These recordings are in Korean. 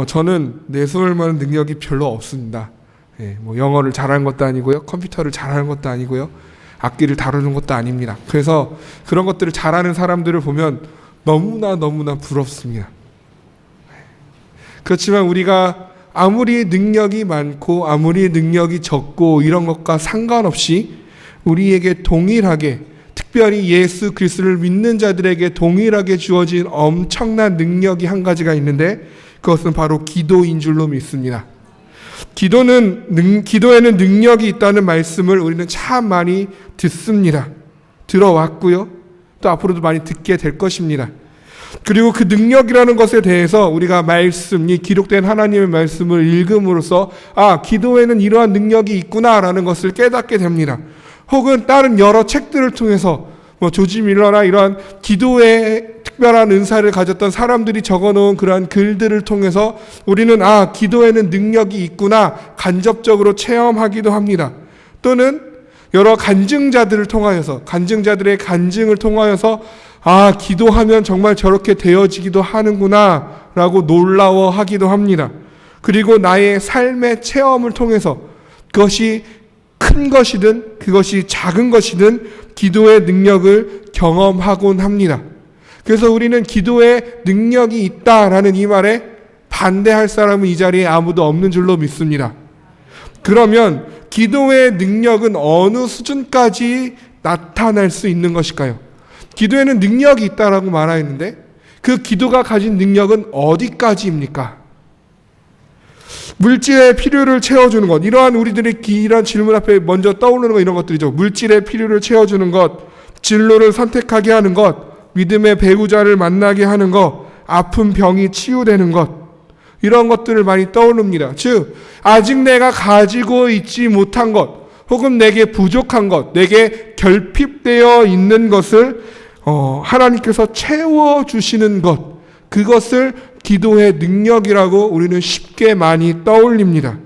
저는 내세울 만한 능력이 별로 없습니다. 뭐 영어를 잘하는 것도 아니고요, 컴퓨터를 잘하는 것도 아니고요, 악기를 다루는 것도 아닙니다. 그래서 그런 것들을 잘하는 사람들을 보면 너무나 부럽습니다. 그렇지만 우리가 아무리 능력이 많고 아무리 능력이 적고 이런 것과 상관없이 우리에게 동일하게, 특별히 예수 그리스도를 믿는 자들에게 동일하게 주어진 엄청난 능력이 한 가지가 있는데, 그것은 바로 기도인 줄로 믿습니다. 기도에는 능력이 있다는 말씀을 우리는 참 많이 듣습니다. 들어왔고요, 또 앞으로도 많이 듣게 될 것입니다. 그리고 그 능력이라는 것에 대해서 우리가 이 기록된 하나님의 말씀을 읽음으로써 기도에는 이러한 능력이 있구나라는 것을 깨닫게 됩니다. 혹은 다른 여러 책들을 통해서 조지 밀러나 이러한 기도의 특별한 은사를 가졌던 사람들이 적어놓은 그러한 글들을 통해서 우리는 기도에는 능력이 있구나 간접적으로 체험하기도 합니다. 또는 여러 간증자들을 통하여서, 간증자들의 간증을 통하여서 기도하면 정말 저렇게 되어지기도 하는구나 라고 놀라워하기도 합니다. 그리고 나의 삶의 체험을 통해서 그것이 큰 것이든 그것이 작은 것이든 기도의 능력을 경험하곤 합니다. 그래서 우리는 기도에 능력이 있다라는 이 말에 반대할 사람은 이 자리에 아무도 없는 줄로 믿습니다. 그러면 기도의 능력은 어느 수준까지 나타날 수 있는 것일까요? 기도에는 능력이 있다라고 말하였는데 그 기도가 가진 능력은 어디까지입니까? 물질의 필요를 채워주는 것, 이러한 우리들의 이런 질문 앞에 먼저 떠오르는 것, 이런 것들이죠. 물질의 필요를 채워주는 것, 진로를 선택하게 하는 것, 믿음의 배우자를 만나게 하는 것, 아픈 병이 치유되는 것, 이런 것들을 많이 떠오릅니다. 즉 아직 내가 가지고 있지 못한 것, 혹은 내게 부족한 것, 내게 결핍되어 있는 것을 하나님께서 채워주시는 것, 그것을 기도의 능력이라고 우리는 쉽게 많이 떠올립니다.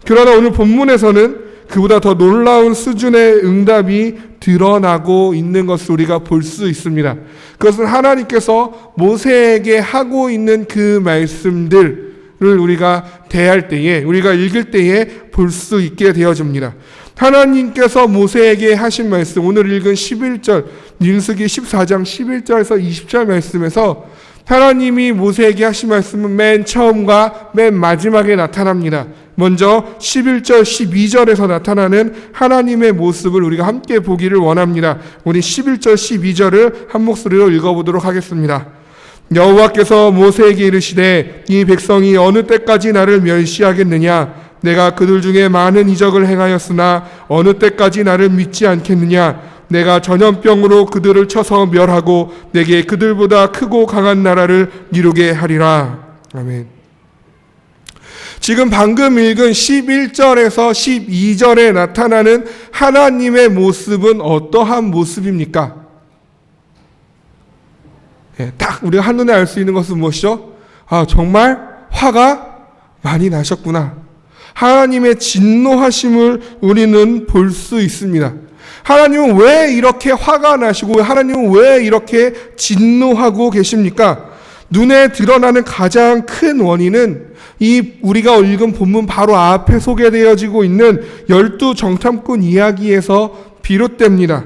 그러나 오늘 본문에서는 그보다 더 놀라운 수준의 응답이 드러나고 있는 것을 우리가 볼 수 있습니다. 그것은 하나님께서 모세에게 하고 있는 그 말씀들을 우리가 대할 때에, 우리가 읽을 때에 볼 수 있게 되어집니다. 하나님께서 모세에게 하신 말씀, 오늘 읽은 11절, 민수기 14장 11절에서 20절 말씀에서 하나님이 모세에게 하신 말씀은 맨 처음과 맨 마지막에 나타납니다. 먼저 11절, 12절에서 나타나는 하나님의 모습을 우리가 함께 보기를 원합니다. 우리 11절, 12절을 한 목소리로 읽어보도록 하겠습니다. 여호와께서 모세에게 이르시되 이 백성이 어느 때까지 나를 멸시하겠느냐? 내가 그들 중에 많은 이적을 행하였으나 어느 때까지 나를 믿지 않겠느냐? 내가 전염병으로 그들을 쳐서 멸하고 내게 그들보다 크고 강한 나라를 이루게 하리라. 아멘. 지금 방금 읽은 11절에서 12절에 나타나는 하나님의 모습은 어떠한 모습입니까? 딱 우리가 한눈에 알 수 있는 것은 무엇이죠? 정말 화가 많이 나셨구나. 하나님의 진노하심을 우리는 볼 수 있습니다. 하나님은 왜 이렇게 화가 나시고 하나님은 왜 이렇게 진노하고 계십니까? 눈에 드러나는 가장 큰 원인은 이 우리가 읽은 본문 바로 앞에 소개되어지고 있는 12 정탐꾼 이야기에서 비롯됩니다.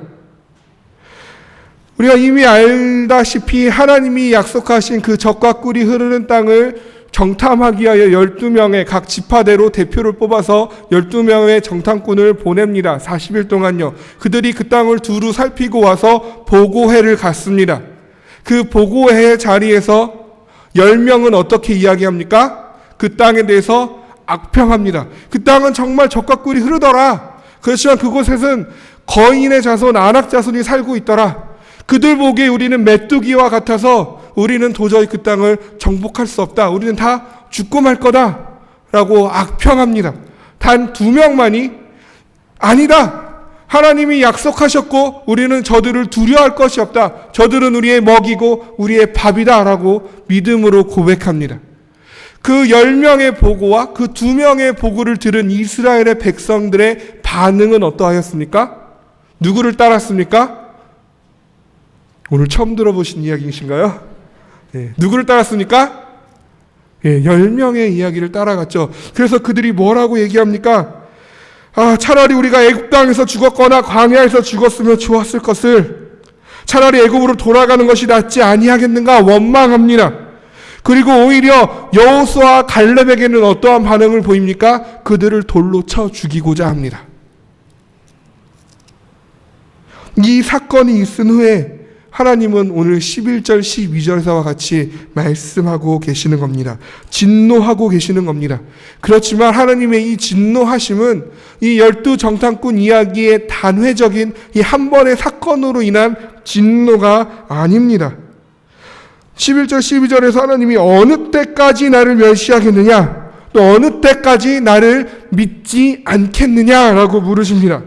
우리가 이미 알다시피 하나님이 약속하신 그 젖과 꿀이 흐르는 땅을 정탐하기 위하여 12명의 각 지파대로 대표를 뽑아서 12명의 정탐꾼을 보냅니다. 40일 동안요. 그들이 그 땅을 두루 살피고 와서 보고회를 갖습니다. 그 보고회 자리에서 10명은 어떻게 이야기합니까? 그 땅에 대해서 악평합니다. 그 땅은 정말 젖과 꿀이 흐르더라. 그렇지만 그곳에는 거인의 자손, 안악 자손이 살고 있더라. 그들 보기에 우리는 메뚜기와 같아서 우리는 도저히 그 땅을 정복할 수 없다. 우리는 다 죽고 말 거다. 라고 악평합니다. 단 2명만이 아니다. 하나님이 약속하셨고 우리는 저들을 두려워할 것이 없다. 저들은 우리의 먹이고 우리의 밥이다. 라고 믿음으로 고백합니다. 그 10명의 보고와 그 2명의 보고를 들은 이스라엘의 백성들의 반응은 어떠하였습니까? 누구를 따랐습니까? 오늘 처음 들어보신 이야기이신가요? 누구를 따랐습니까? 10명의 이야기를 따라갔죠. 그래서 그들이 뭐라고 얘기합니까? 차라리 우리가 애굽 땅에서 죽었거나 광야에서 죽었으면 좋았을 것을, 차라리 애굽으로 돌아가는 것이 낫지 아니하겠는가 원망합니다. 그리고 오히려 여호수아와 갈렙에게는 어떠한 반응을 보입니까? 그들을 돌로 쳐 죽이고자 합니다. 이 사건이 있은 후에 하나님은 오늘 11절 12절에서와 같이 말씀하고 계시는 겁니다. 진노하고 계시는 겁니다. 그렇지만 하나님의 이 진노하심은 이 12정탐꾼 이야기의 단회적인 이 한 번의 사건으로 인한 진노가 아닙니다. 11절 12절에서 하나님이 어느 때까지 나를 멸시하겠느냐, 또 어느 때까지 나를 믿지 않겠느냐라고 물으십니다.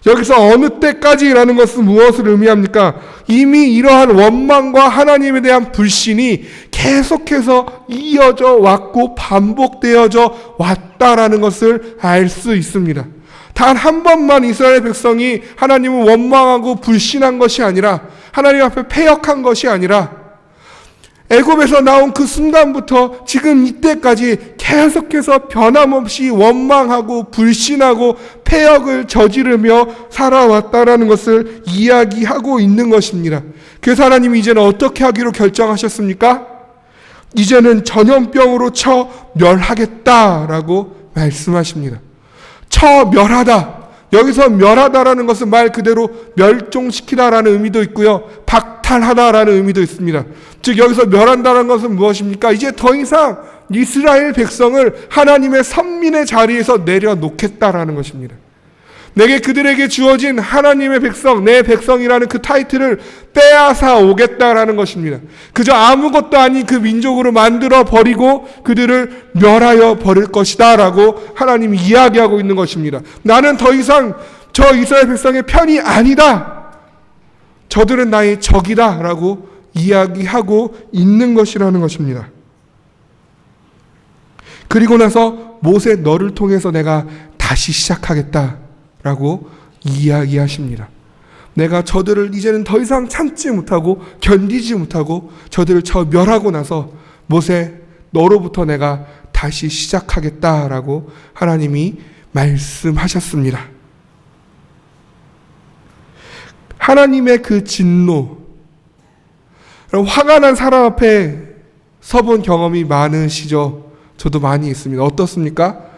여기서 어느 때까지라는 것은 무엇을 의미합니까? 이미 이러한 원망과 하나님에 대한 불신이 계속해서 이어져 왔고 반복되어져 왔다라는 것을 알 수 있습니다. 단 한 번만 이스라엘 백성이 하나님을 원망하고 불신한 것이 아니라, 하나님 앞에 패역한 것이 아니라, 애굽에서 나온 그 순간부터 지금 이때까지 계속해서 변함없이 원망하고 불신하고 패역을 저지르며 살아왔다라는 것을 이야기하고 있는 것입니다. 그래서 하나님이 이제는 어떻게 하기로 결정하셨습니까? 이제는 전염병으로 쳐 멸하겠다라고 말씀하십니다. 쳐 멸하다. 여기서 멸하다라는 것은 말 그대로 멸종시키다라는 의미도 있고요, 박탈하다라는 의미도 있습니다. 즉 여기서 멸한다는 것은 무엇입니까? 이제 더 이상 이스라엘 백성을 하나님의 선민의 자리에서 내려놓겠다라는 것입니다. 내게 그들에게 주어진 하나님의 백성, 내 백성이라는 그 타이틀을 빼앗아 오겠다라는 것입니다. 그저 아무것도 아닌 그 민족으로 만들어 버리고 그들을 멸하여 버릴 것이다 라고 하나님이 이야기하고 있는 것입니다. 나는 더 이상 저 이스라엘 백성의 편이 아니다, 저들은 나의 적이다 라고 이야기하고 있는 것이라는 것입니다. 그리고 나서 모세, 너를 통해서 내가 다시 시작하겠다 라고 이야기하십니다. 내가 저들을 이제는 더 이상 참지 못하고 견디지 못하고 저들을 쳐 멸하고 나서 모세, 너로부터 내가 다시 시작하겠다라고 하나님이 말씀하셨습니다. 하나님의 그 진노, 화가 난 사람 앞에 서본 경험이 많으시죠? 저도 많이 있습니다. 어떻습니까?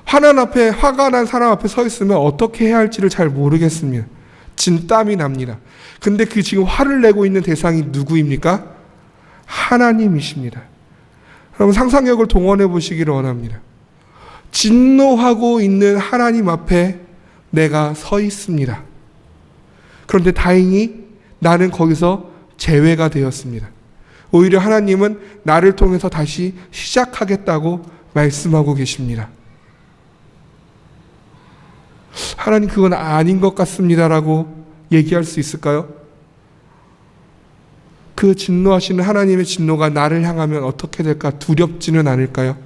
화가 난 사람 앞에 서 있으면 어떻게 해야 할지를 잘 모르겠습니다. 진땀이 납니다. 근데 그 지금 화를 내고 있는 대상이 누구입니까? 하나님이십니다. 여러분 상상력을 동원해 보시기를 원합니다. 진노하고 있는 하나님 앞에 내가 서 있습니다. 그런데 다행히 나는 거기서 제외가 되었습니다. 오히려 하나님은 나를 통해서 다시 시작하겠다고 말씀하고 계십니다. 하나님 그건 아닌 것 같습니다라고 얘기할 수 있을까요? 그 진노하시는 하나님의 진노가 나를 향하면 어떻게 될까 두렵지는 않을까요?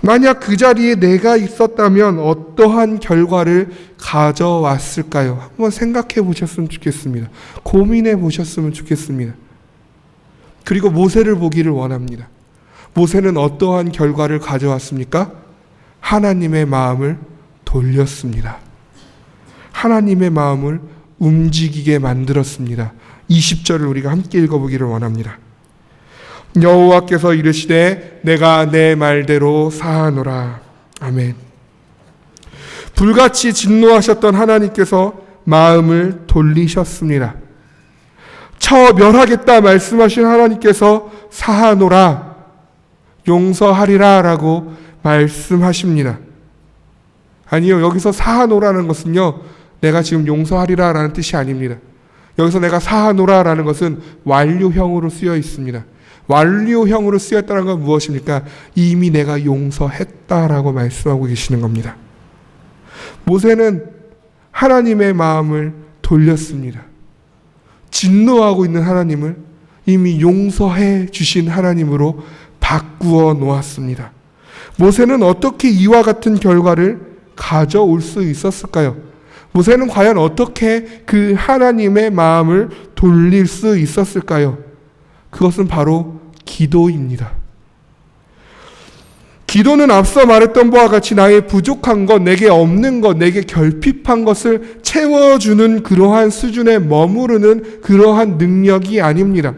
만약 그 자리에 내가 있었다면 어떠한 결과를 가져왔을까요? 한번 생각해 보셨으면 좋겠습니다. 고민해 보셨으면 좋겠습니다. 그리고 모세를 보기를 원합니다. 모세는 어떠한 결과를 가져왔습니까? 하나님의 마음을 돌렸습니다. 하나님의 마음을 움직이게 만들었습니다. 20절을 우리가 함께 읽어보기를 원합니다. 여호와께서 이르시되 내가 내 말대로 사하노라. 아멘. 불같이 진노하셨던 하나님께서 마음을 돌리셨습니다. 쳐 멸하겠다 말씀하신 하나님께서 사하노라, 용서하리라 라고 말씀하십니다. 아니요, 여기서 사하노라는 것은요, 내가 지금 용서하리라 라는 뜻이 아닙니다. 여기서 내가 사하노라 라는 것은 완료형으로 쓰여 있습니다. 완료형으로 쓰였다는 건 무엇입니까? 이미 내가 용서했다라고 말씀하고 계시는 겁니다. 모세는 하나님의 마음을 돌렸습니다. 진노하고 있는 하나님을 이미 용서해 주신 하나님으로 바꾸어 놓았습니다. 모세는 어떻게 이와 같은 결과를 가져올 수 있었을까요? 모세는 과연 어떻게 그 하나님의 마음을 돌릴 수 있었을까요? 그것은 바로 기도입니다. 기도는 앞서 말했던 바와 같이 나의 부족한 것, 내게 없는 것, 내게 결핍한 것을 채워주는 그러한 수준에 머무르는 그러한 능력이 아닙니다.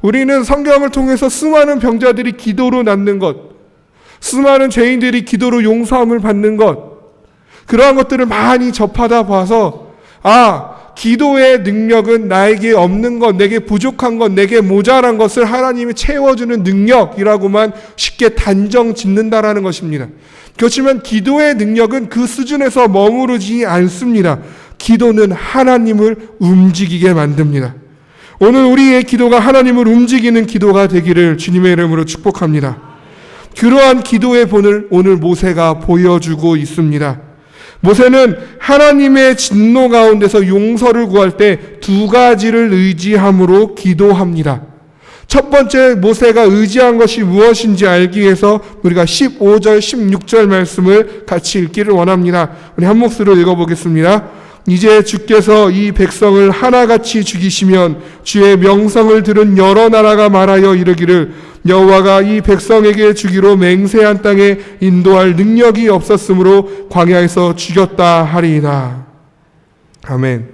우리는 성경을 통해서 수많은 병자들이 기도로 낫는 것, 수많은 죄인들이 기도로 용서함을 받는 것, 그러한 것들을 많이 접하다 봐서 기도의 능력은 나에게 없는 것, 내게 부족한 것, 내게 모자란 것을 하나님이 채워주는 능력이라고만 쉽게 단정 짓는다라는 것입니다. 그렇지만 기도의 능력은 그 수준에서 머무르지 않습니다. 기도는 하나님을 움직이게 만듭니다. 오늘 우리의 기도가 하나님을 움직이는 기도가 되기를 주님의 이름으로 축복합니다. 그러한 기도의 본을 오늘 모세가 보여주고 있습니다. 모세는 하나님의 진노 가운데서 용서를 구할 때 두 가지를 의지함으로 기도합니다. 첫 번째 모세가 의지한 것이 무엇인지 알기 위해서 우리가 15절, 16절 말씀을 같이 읽기를 원합니다. 우리 한 목소리로 읽어보겠습니다. 이제 주께서 이 백성을 하나같이 죽이시면 주의 명성을 들은 여러 나라가 말하여 이르기를 여호와가 이 백성에게 주기로 맹세한 땅에 인도할 능력이 없었으므로 광야에서 죽였다 하리이다. 아멘.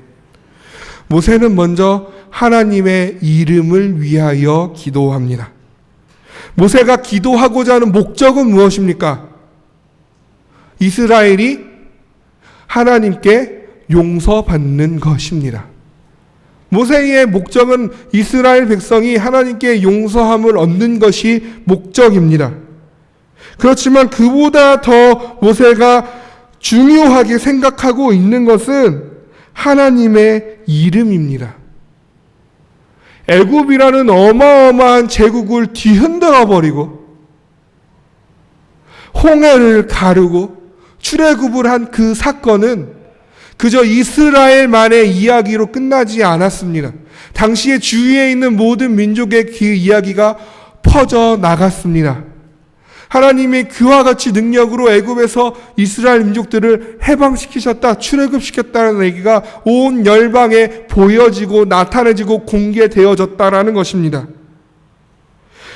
모세는 먼저 하나님의 이름을 위하여 기도합니다. 모세가 기도하고자 하는 목적은 무엇입니까? 이스라엘이 하나님께 용서받는 것입니다. 모세의 목적은 이스라엘 백성이 하나님께 용서함을 얻는 것이 목적입니다. 그렇지만 그보다 더 모세가 중요하게 생각하고 있는 것은 하나님의 이름입니다. 애굽이라는 어마어마한 제국을 뒤흔들어 버리고 홍해를 가르고 출애굽을 한 그 사건은 그저 이스라엘만의 이야기로 끝나지 않았습니다. 당시에 주위에 있는 모든 민족의 그 이야기가 퍼져 나갔습니다. 하나님이 그와 같이 능력으로 애굽에서 이스라엘 민족들을 해방시키셨다, 출애굽시켰다는 얘기가 온 열방에 보여지고 나타내지고 공개되어졌다라는 것입니다.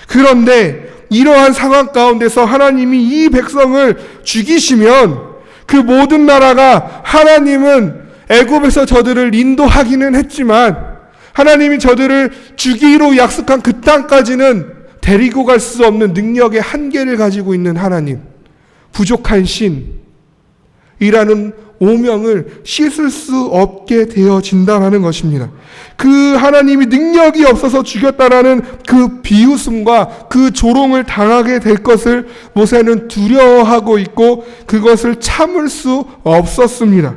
그런데 이러한 상황 가운데서 하나님이 이 백성을 죽이시면 그 모든 나라가 하나님은 애굽에서 저들을 인도하기는 했지만 하나님이 저들을 주기로 약속한 그 땅까지는 데리고 갈 수 없는 능력의 한계를 가지고 있는 하나님, 부족한 신이라는 오명을 씻을 수 없게 되어진다는 것입니다. 그 하나님이 능력이 없어서 죽였다라는 그 비웃음과 그 조롱을 당하게 될 것을 모세는 두려워하고 있고 그것을 참을 수 없었습니다.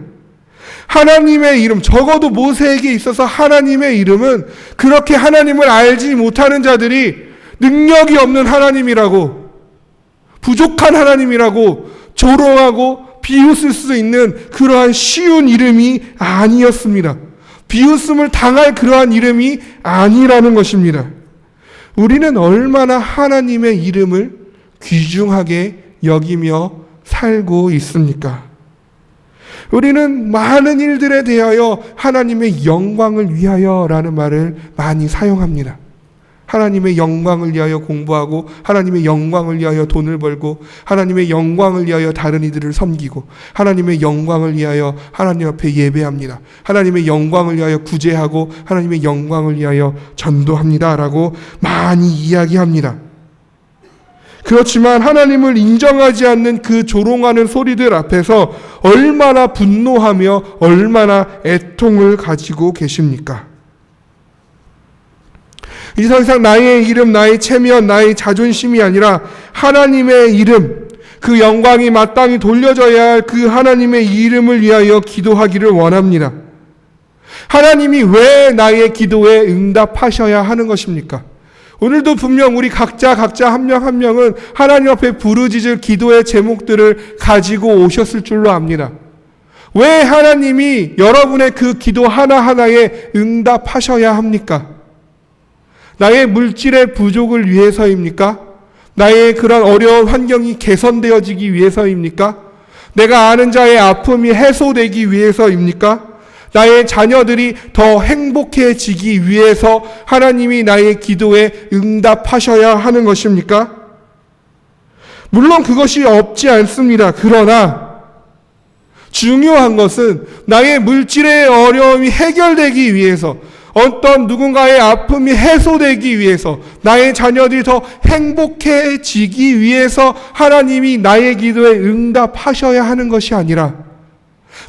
하나님의 이름, 적어도 모세에게 있어서 하나님의 이름은 그렇게 하나님을 알지 못하는 자들이 능력이 없는 하나님이라고, 부족한 하나님이라고 조롱하고 비웃을 수 있는 그러한 쉬운 이름이 아니었습니다. 비웃음을 당할 그러한 이름이 아니라는 것입니다. 우리는 얼마나 하나님의 이름을 귀중하게 여기며 살고 있습니까? 우리는 많은 일들에 대하여 하나님의 영광을 위하여라는 말을 많이 사용합니다. 하나님의 영광을 위하여 공부하고 하나님의 영광을 위하여 돈을 벌고 하나님의 영광을 위하여 다른 이들을 섬기고 하나님의 영광을 위하여 하나님 앞에 예배합니다. 하나님의 영광을 위하여 구제하고 하나님의 영광을 위하여 전도합니다라고 많이 이야기합니다. 그렇지만 하나님을 인정하지 않는 그 조롱하는 소리들 앞에서 얼마나 분노하며 얼마나 애통을 가지고 계십니까? 이 세상 나의 이름, 나의 체면, 나의 자존심이 아니라 하나님의 이름, 그 영광이 마땅히 돌려져야 할 그 하나님의 이름을 위하여 기도하기를 원합니다. 하나님이 왜 나의 기도에 응답하셔야 하는 것입니까? 오늘도 분명 우리 각자 한 명 한 명은 하나님 앞에 부르짖을 기도의 제목들을 가지고 오셨을 줄로 압니다. 왜 하나님이 여러분의 그 기도 하나하나에 응답하셔야 합니까? 나의 물질의 부족을 위해서입니까? 나의 그런 어려운 환경이 개선되어지기 위해서입니까? 내가 아는 자의 아픔이 해소되기 위해서입니까? 나의 자녀들이 더 행복해지기 위해서 하나님이 나의 기도에 응답하셔야 하는 것입니까? 물론 그것이 없지 않습니다. 그러나 중요한 것은 나의 물질의 어려움이 해결되기 위해서, 어떤 누군가의 아픔이 해소되기 위해서, 나의 자녀들이 더 행복해지기 위해서 하나님이 나의 기도에 응답하셔야 하는 것이 아니라,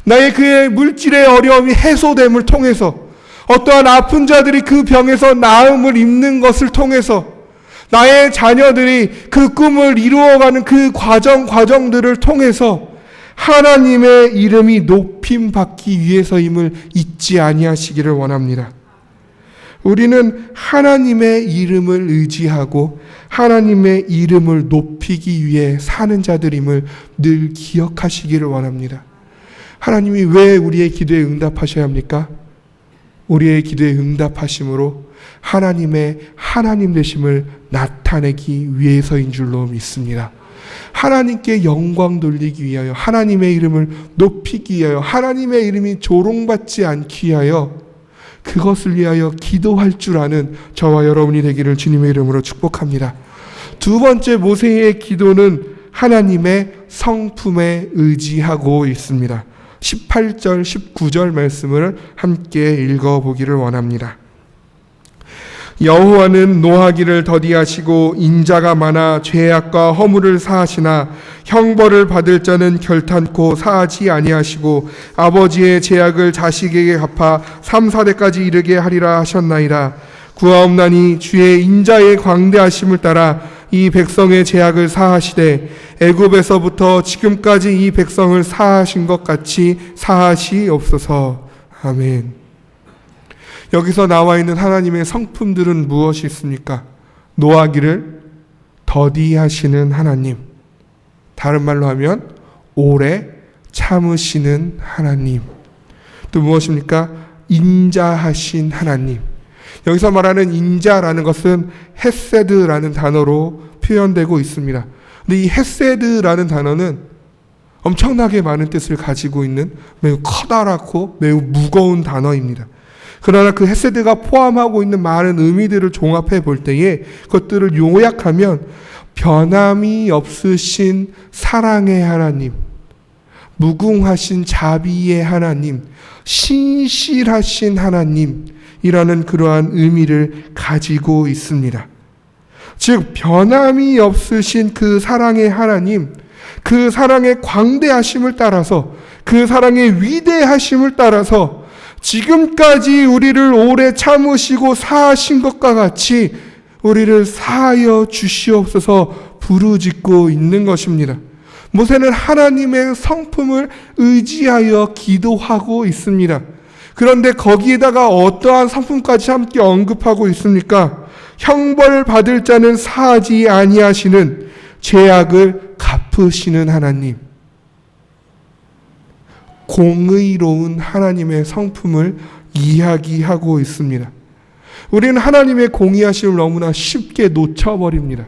나의 그의 물질의 어려움이 해소됨을 통해서, 어떠한 아픈 자들이 그 병에서 나음을 입는 것을 통해서, 나의 자녀들이 그 꿈을 이루어가는 그 과정들을 통해서 하나님의 이름이 높임 받기 위해서임을 잊지 아니하시기를 원합니다. 우리는 하나님의 이름을 의지하고 하나님의 이름을 높이기 위해 사는 자들임을 늘 기억하시기를 원합니다. 하나님이 왜 우리의 기도에 응답하셔야 합니까? 우리의 기도에 응답하심으로 하나님의 하나님 되심을 나타내기 위해서인 줄로 믿습니다. 하나님께 영광 돌리기 위하여, 하나님의 이름을 높이기 위하여, 하나님의 이름이 조롱받지 않기 위하여, 그것을 위하여 기도할 줄 아는 저와 여러분이 되기를 주님의 이름으로 축복합니다. 두 번째, 모세의 기도는 하나님의 성품에 의지하고 있습니다. 18절, 19절 말씀을 함께 읽어보기를 원합니다. 여호와는 노하기를 더디하시고 인자가 많아 죄악과 허물을 사하시나 형벌을 받을 자는 결탄코 사하지 아니하시고 아버지의 죄악을 자식에게 갚아 3, 4대까지 이르게 하리라 하셨나이다. 구하옵나니 주의 인자의 광대하심을 따라 이 백성의 죄악을 사하시되 애굽에서부터 지금까지 이 백성을 사하신 것 같이 사하시옵소서. 아멘. 여기서 나와 있는 하나님의 성품들은 무엇이 있습니까? 노하기를 더디하시는 하나님, 다른 말로 하면 오래 참으시는 하나님, 또 무엇입니까? 인자하신 하나님. 여기서 말하는 인자라는 것은 헤세드라는 단어로 표현되고 있습니다. 근데 이 헤세드라는 단어는 엄청나게 많은 뜻을 가지고 있는 매우 커다랗고 매우 무거운 단어입니다. 그러나 그 헤세드가 포함하고 있는 많은 의미들을 종합해 볼 때에 그것들을 요약하면 변함이 없으신 사랑의 하나님, 무궁하신 자비의 하나님, 신실하신 하나님이라는 그러한 의미를 가지고 있습니다. 즉 변함이 없으신 그 사랑의 하나님, 그 사랑의 광대하심을 따라서, 그 사랑의 위대하심을 따라서 지금까지 우리를 오래 참으시고 사하신 것과 같이 우리를 사하여 주시옵소서 부르짖고 있는 것입니다. 모세는 하나님의 성품을 의지하여 기도하고 있습니다. 그런데 거기에다가 어떠한 성품까지 함께 언급하고 있습니까? 형벌 받을 자는 사하지 아니하시는, 죄악을 갚으시는 하나님, 공의로운 하나님의 성품을 이야기하고 있습니다. 우리는 하나님의 공의하심을 너무나 쉽게 놓쳐버립니다.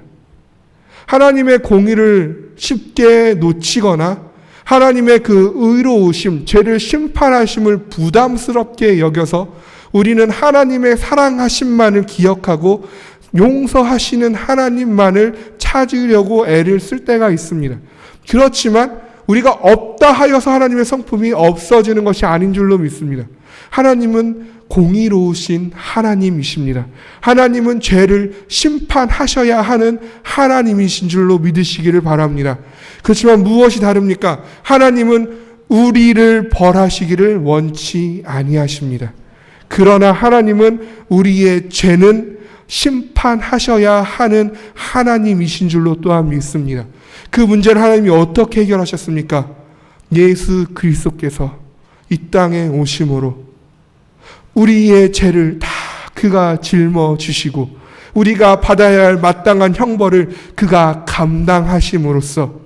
하나님의 공의를 쉽게 놓치거나 하나님의 그 의로우심, 죄를 심판하심을 부담스럽게 여겨서 우리는 하나님의 사랑하심만을 기억하고 용서하시는 하나님만을 찾으려고 애를 쓸 때가 있습니다. 그렇지만 우리가 없다 하여서 하나님의 성품이 없어지는 것이 아닌 줄로 믿습니다. 하나님은 공의로우신 하나님이십니다. 하나님은 죄를 심판하셔야 하는 하나님이신 줄로 믿으시기를 바랍니다. 그렇지만 무엇이 다릅니까? 하나님은 우리를 벌하시기를 원치 아니하십니다. 그러나 하나님은 우리의 죄는 심판하셔야 하는 하나님이신 줄로 또한 믿습니다. 그 문제를 하나님이 어떻게 해결하셨습니까? 예수 그리스도께서 이 땅에 오심으로 우리의 죄를 다 그가 짊어지시고 우리가 받아야 할 마땅한 형벌을 그가 감당하심으로써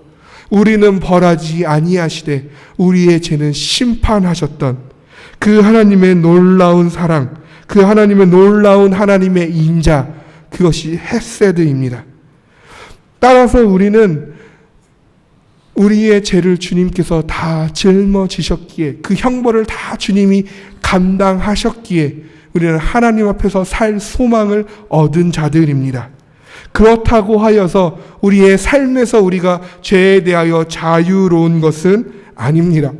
우리는 벌하지 아니하시되 우리의 죄는 심판하셨던 그 하나님의 놀라운 사랑, 그 하나님의 놀라운 하나님의 인자, 그것이 헤세드입니다. 따라서 우리는 우리의 죄를 주님께서 다 짊어지셨기에, 그 형벌을 다 주님이 감당하셨기에 우리는 하나님 앞에서 살 소망을 얻은 자들입니다. 그렇다고 하여서 우리의 삶에서 우리가 죄에 대하여 자유로운 것은 아닙니다.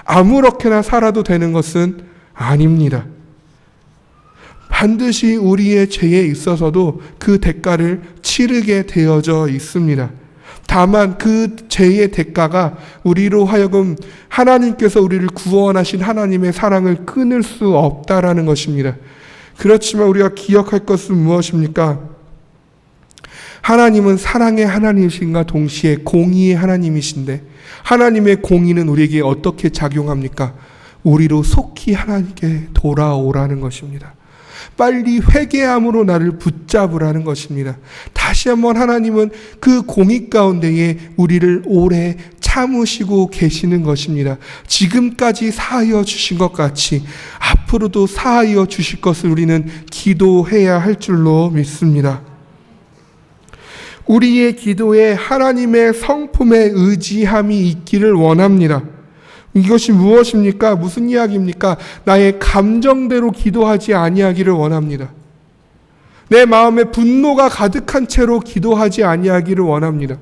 아무렇게나 살아도 되는 것은 아닙니다. 반드시 우리의 죄에 있어서도 그 대가를 치르게 되어져 있습니다. 다만 그 죄의 대가가 우리로 하여금 하나님께서 우리를 구원하신 하나님의 사랑을 끊을 수 없다라는 것입니다. 그렇지만 우리가 기억할 것은 무엇입니까? 하나님은 사랑의 하나님이신가 동시에 공의의 하나님이신데 하나님의 공의는 우리에게 어떻게 작용합니까? 우리로 속히 하나님께 돌아오라는 것입니다. 빨리 회개함으로 나를 붙잡으라는 것입니다. 다시 한번 하나님은 그 공의 가운데에 우리를 오래 참으시고 계시는 것입니다. 지금까지 사하여 주신 것 같이 앞으로도 사하여 주실 것을 우리는 기도해야 할 줄로 믿습니다. 우리의 기도에 하나님의 성품의 의지함이 있기를 원합니다. 이것이 무엇입니까? 무슨 이야기입니까? 나의 감정대로 기도하지 아니하기를 원합니다. 내 마음에 분노가 가득한 채로 기도하지 아니하기를 원합니다.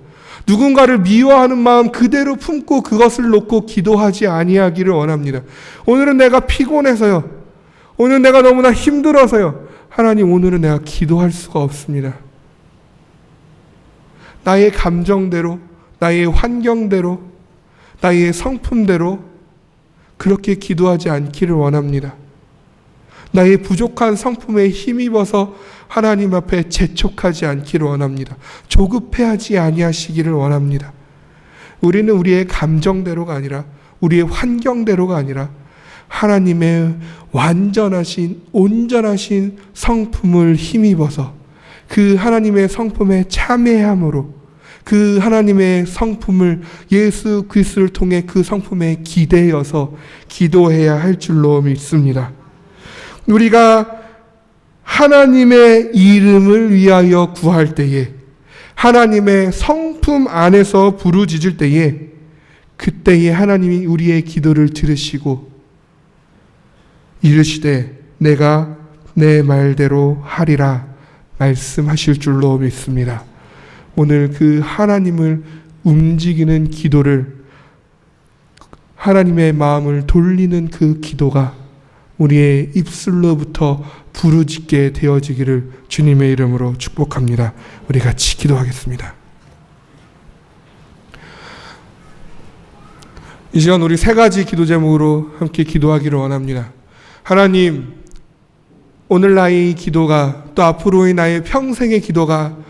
누군가를 미워하는 마음 그대로 품고 그것을 놓고 기도하지 아니하기를 원합니다. 오늘은 내가 피곤해서요. 오늘 내가 너무나 힘들어서요. 하나님, 오늘은 내가 기도할 수가 없습니다. 나의 감정대로, 나의 환경대로, 나의 성품대로 그렇게 기도하지 않기를 원합니다. 나의 부족한 성품에 힘입어서 하나님 앞에 재촉하지 않기를 원합니다. 조급해하지 아니하시기를 원합니다. 우리는 우리의 감정대로가 아니라 우리의 환경대로가 아니라 하나님의 완전하신 온전하신 성품을 힘입어서 그 하나님의 성품에 참회함으로 그 하나님의 성품을 예수 그리스도를 통해 그 성품에 기대어서 기도해야 할 줄로 믿습니다. 우리가 하나님의 이름을 위하여 구할 때에 하나님의 성품 안에서 부르짖을 때에 그때에 하나님이 우리의 기도를 들으시고 이르시되 내가 내 말대로 하리라 말씀하실 줄로 믿습니다. 오늘 그 하나님을 움직이는 기도를 하나님의 마음을 돌리는 그 기도가 우리의 입술로부터 부르짖게 되어지기를 주님의 이름으로 축복합니다. 우리 같이 기도하겠습니다. 이 시간 우리 세 가지 기도 제목으로 함께 기도하기를 원합니다. 하나님, 오늘 나의 기도가 또 앞으로의 나의 평생의 기도가